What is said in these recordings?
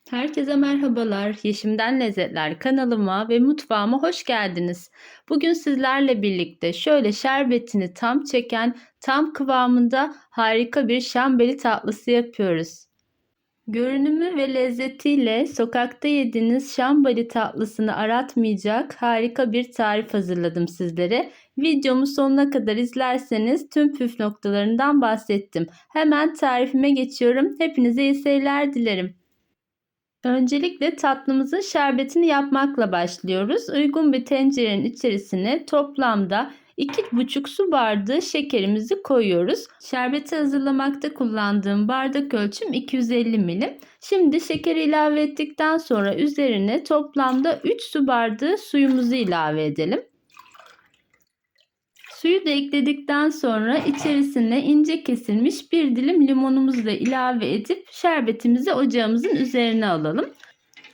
Herkese merhabalar. Yeşimden Lezzetler kanalıma ve mutfağıma hoş geldiniz. Bugün sizlerle birlikte şöyle şerbetini tam çeken, tam kıvamında harika bir şambeli tatlısı yapıyoruz. Görünümü ve lezzetiyle sokakta yediğiniz şambali tatlısını aratmayacak harika bir tarif hazırladım sizlere. Videomu sonuna kadar izlerseniz tüm püf noktalarından bahsettim. Hemen tarifime geçiyorum. Hepinize iyi seyirler dilerim. Öncelikle tatlımızın şerbetini yapmakla başlıyoruz. Uygun bir tencerenin içerisine toplamda 2,5 su bardağı şekerimizi koyuyoruz. Şerbeti hazırlamakta kullandığım bardak ölçüm 250 milim. Şimdi şekeri ilave ettikten sonra üzerine toplamda 3 su bardağı suyumuzu ilave edelim. Suyu da ekledikten sonra içerisine ince kesilmiş bir dilim limonumuzu da ilave edip şerbetimizi ocağımızın üzerine alalım.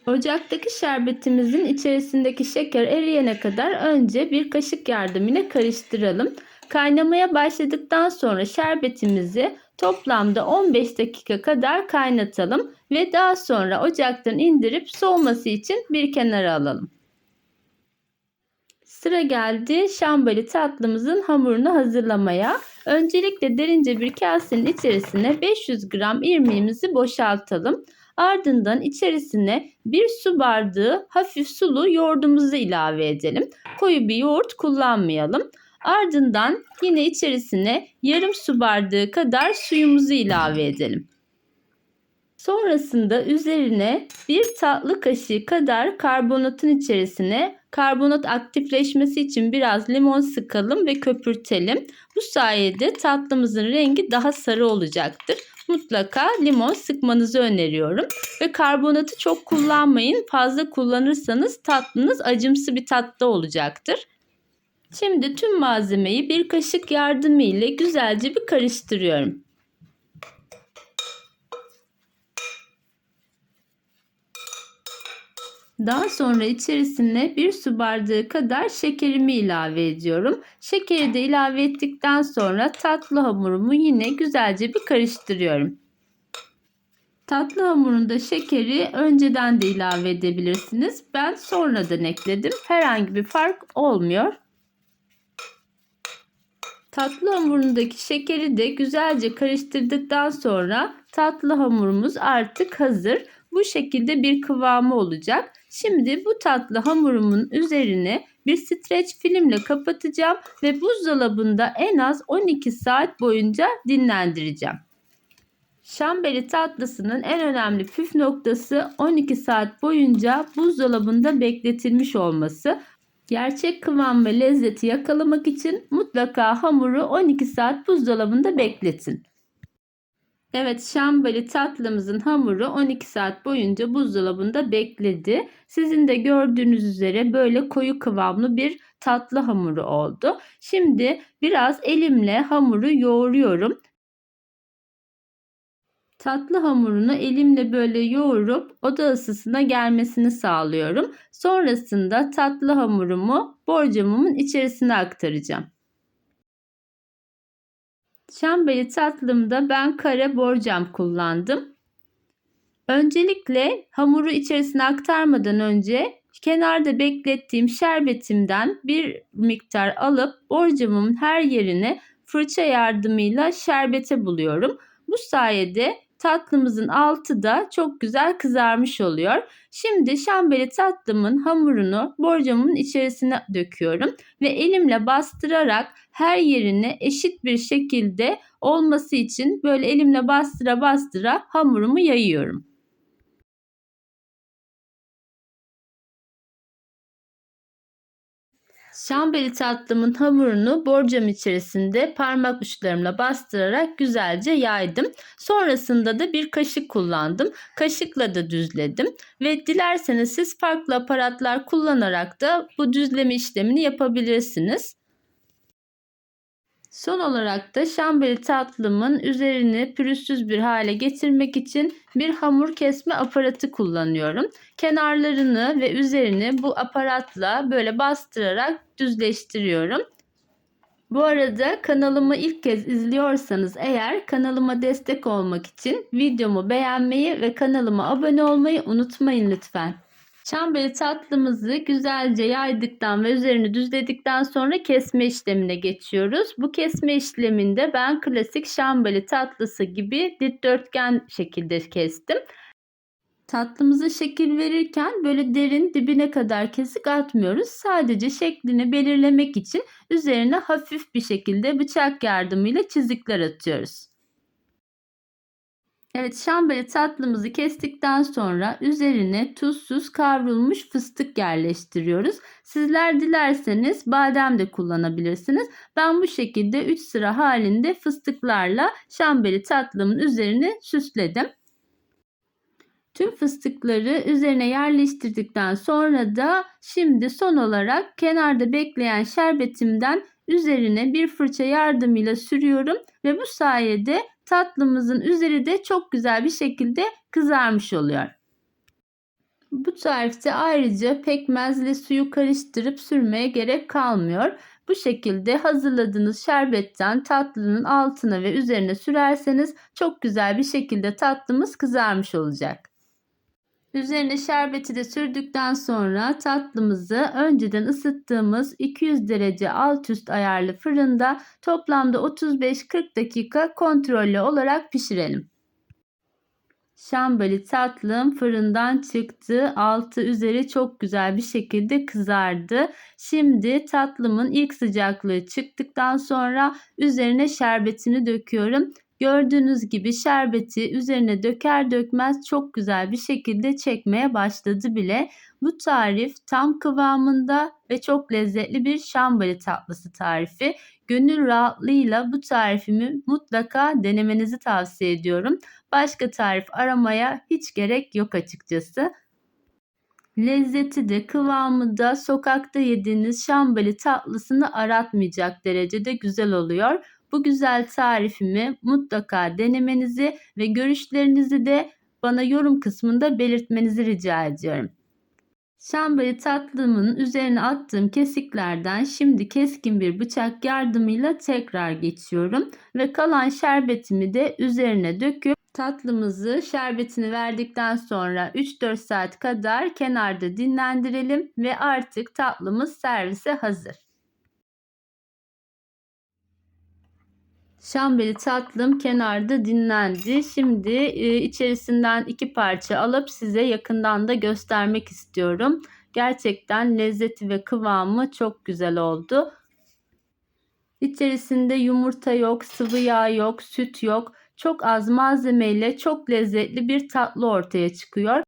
Ocaktaki şerbetimizin içerisindeki şeker eriyene kadar önce bir kaşık yardımıyla karıştıralım. Kaynamaya başladıktan sonra şerbetimizi toplamda 15 dakika kadar kaynatalım ve daha sonra ocaktan indirip soğuması için bir kenara alalım. Sıra geldi şambali tatlımızın hamurunu hazırlamaya. Öncelikle derince bir kasenin içerisine 500 gram irmiğimizi boşaltalım. Ardından içerisine bir su bardağı hafif sulu yoğurdumuzu ilave edelim. Koyu bir yoğurt kullanmayalım. Ardından yine içerisine yarım su bardağı kadar suyumuzu ilave edelim. Sonrasında üzerine bir tatlı kaşığı kadar karbonatın içerisine karbonat aktifleşmesi için biraz limon sıkalım ve köpürtelim. Bu sayede tatlımızın rengi daha sarı olacaktır. Mutlaka limon sıkmanızı öneriyorum. Ve karbonatı çok kullanmayın. Fazla kullanırsanız tatlınız acımsı bir tatta olacaktır. Şimdi tüm malzemeyi bir kaşık yardımı ile güzelce bir karıştırıyorum. Daha sonra içerisine bir su bardağı kadar şekerimi ilave ediyorum. Şekeri de ilave ettikten sonra tatlı hamurumu yine güzelce bir karıştırıyorum. Tatlı hamurunda şekeri önceden de ilave edebilirsiniz. Ben sonradan ekledim. Herhangi bir fark olmuyor. Tatlı hamurundaki şekeri de güzelce karıştırdıktan sonra tatlı hamurumuz artık hazır. Bu şekilde bir kıvamı olacak. Şimdi bu tatlı hamurumun üzerine bir streç filmle kapatacağım ve buzdolabında en az 12 saat boyunca dinlendireceğim. Şambeli tatlısının en önemli püf noktası 12 saat boyunca buzdolabında bekletilmiş olması. Gerçek kıvam ve lezzeti yakalamak için mutlaka hamuru 12 saat buzdolabında bekletin. Evet, şambali tatlımızın hamuru 12 saat boyunca buzdolabında bekledi. Sizin de gördüğünüz üzere böyle koyu kıvamlı bir tatlı hamuru oldu. Şimdi biraz elimle hamuru yoğuruyorum. Tatlı hamurunu elimle böyle yoğurup oda ısısına gelmesini sağlıyorum. Sonrasında tatlı hamurumu borcamımın içerisine aktaracağım. Şambali tatlımda ben kare borcam kullandım. Öncelikle hamuru içerisine aktarmadan önce kenarda beklettiğim şerbetimden bir miktar alıp borcamımın her yerine fırça yardımıyla şerbete buluyorum. Bu sayede tatlımızın altı da çok güzel kızarmış oluyor. Şimdi şambeli tatlımın hamurunu borcamın içerisine döküyorum ve elimle bastırarak her yerine eşit bir şekilde olması için böyle elimle bastıra bastıra hamurumu yayıyorum. Şambeli tatlımın hamurunu borcam içerisinde parmak uçlarımla bastırarak güzelce yaydım. Sonrasında da bir kaşık kullandım. Kaşıkla da düzledim ve dilerseniz siz farklı aparatlar kullanarak da bu düzleme işlemini yapabilirsiniz. Son olarak da şambeli tatlımın üzerini pürüzsüz bir hale getirmek için bir hamur kesme aparatı kullanıyorum. Kenarlarını ve üzerini bu aparatla böyle bastırarak düzleştiriyorum. Bu arada kanalımı ilk kez izliyorsanız eğer kanalıma destek olmak için videomu beğenmeyi ve kanalıma abone olmayı unutmayın lütfen. Şambali tatlımızı güzelce yaydıktan ve üzerini düzledikten sonra kesme işlemine geçiyoruz. Bu kesme işleminde ben klasik şambali tatlısı gibi dikdörtgen şekilde kestim. Tatlımıza şekil verirken böyle derin dibine kadar kesik atmıyoruz. Sadece şeklini belirlemek için üzerine hafif bir şekilde bıçak yardımıyla çizikler atıyoruz. Evet, şambali tatlımızı kestikten sonra üzerine tuzsuz kavrulmuş fıstık yerleştiriyoruz. Sizler dilerseniz badem de kullanabilirsiniz. Ben bu şekilde 3 sıra halinde fıstıklarla şambali tatlımın üzerini süsledim. Tüm fıstıkları üzerine yerleştirdikten sonra da şimdi son olarak kenarda bekleyen şerbetimden üzerine bir fırça yardımıyla sürüyorum ve bu sayede tatlımızın üzeri de çok güzel bir şekilde kızarmış oluyor. Bu tarifte ayrıca pekmezle suyu karıştırıp sürmeye gerek kalmıyor. Bu şekilde hazırladığınız şerbetten tatlının altına ve üzerine sürerseniz çok güzel bir şekilde tatlımız kızarmış olacak. Üzerine şerbeti de sürdükten sonra tatlımızı önceden ısıttığımız 200 derece alt üst ayarlı fırında toplamda 35-40 dakika kontrollü olarak pişirelim. Şambali tatlım fırından çıktı. Altı üzeri çok güzel bir şekilde kızardı. Şimdi tatlımın ilk sıcaklığı çıktıktan sonra üzerine şerbetini döküyorum. Gördüğünüz gibi şerbeti üzerine döker dökmez çok güzel bir şekilde çekmeye başladı bile. Bu tarif tam kıvamında ve çok lezzetli bir şambali tatlısı tarifi. Gönül rahatlığıyla bu tarifimi mutlaka denemenizi tavsiye ediyorum. Başka tarif aramaya hiç gerek yok açıkçası. Lezzeti de kıvamı da sokakta yediğiniz şambali tatlısını aratmayacak derecede güzel oluyor. Bu güzel tarifimi mutlaka denemenizi ve görüşlerinizi de bana yorum kısmında belirtmenizi rica ediyorum. Şambali tatlımın üzerine attığım kesiklerden şimdi keskin bir bıçak yardımıyla tekrar geçiyorum ve kalan şerbetimi de üzerine döküp tatlımızı şerbetini verdikten sonra 3-4 saat kadar kenarda dinlendirelim ve artık tatlımız servise hazır. Şambali tatlım kenarda dinlendi. Şimdi içerisinden 2 parça alıp size yakından da göstermek istiyorum. Gerçekten lezzeti ve kıvamı çok güzel oldu. İçerisinde yumurta yok, sıvı yağ yok, süt yok. Çok az malzemeyle çok lezzetli bir tatlı ortaya çıkıyor.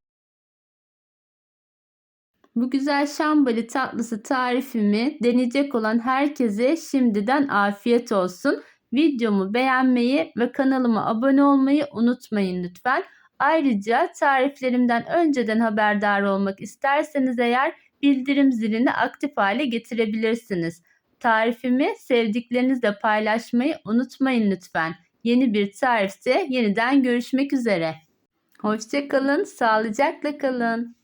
Bu güzel şambali tatlısı tarifimi deneyecek olan herkese şimdiden afiyet olsun. Videomu beğenmeyi ve kanalıma abone olmayı unutmayın lütfen. Ayrıca tariflerimden önceden haberdar olmak isterseniz eğer bildirim zilini aktif hale getirebilirsiniz. Tarifimi sevdiklerinizle paylaşmayı unutmayın lütfen. Yeni bir tarifte yeniden görüşmek üzere. Hoşça kalın, sağlıcakla kalın.